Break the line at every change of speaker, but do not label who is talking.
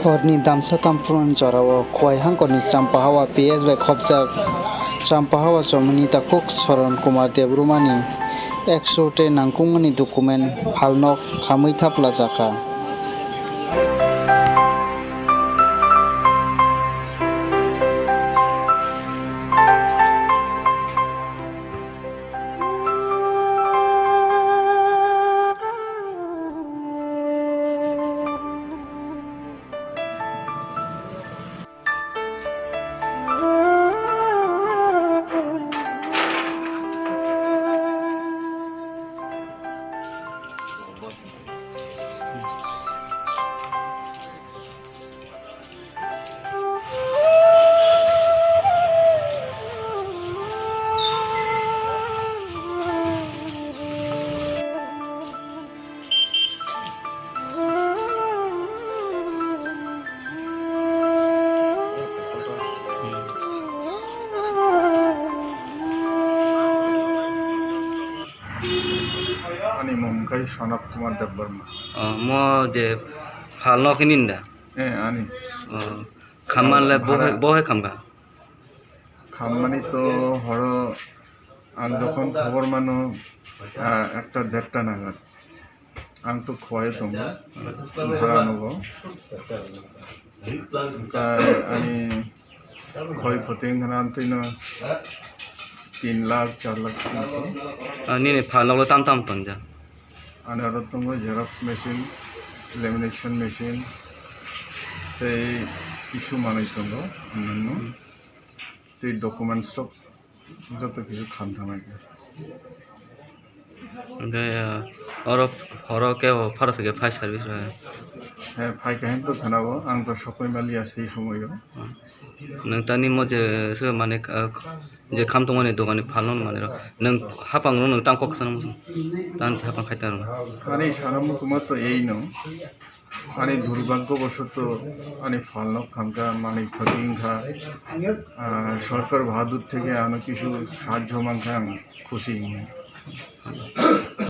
Horni damsa tampurun jarawo khwai hangkoni champahawa PS bai khopjak champahawa chomuni takuk Saran Kumar Debrumani 100 te nangkungni document phalnok khamui thapla jaka.
Ani mumkai Sanat Kumar Debruma.
Mo je falno kininda.
Ani.
Khamman le bohe khamga.
Khammani to horo ang যখন খবর মানো একটা দেড়টা নাগাদ আং তো খোয়াই তোমরা ভাড়া নেব আমি ক্ষয়ক্ষতি আনতেই 3 lakh 4 lakh
Nini falno tam tonja.
आणि আরো তোমরা জেরক্স মেশিন ল্যামিনেশন মেশিন এই কিছু মানাই তোমরা অন্যান্য এই ডকুমেন্টস সব যত কিছু খামথামাই
Horo ke faro থেকে ফাই সার্ভিস
হ্যাঁ ফাই কাহিনী তো খানাবো আং তো সকই মালি আছে এই সময়ও
nang mo je se mane je kham tong mane dogani phalon mane nang hapang no nang tang kok san mo tan hapang khaita ro
মানে সারা মুখমা তো এই ন মানে দুর্ভাগ্যবশত মানে ফালনক খামকা মানে ফটিংখা সরকার বাহাদুর থেকে আনো কিছু সাহায্য মাংখা খুশি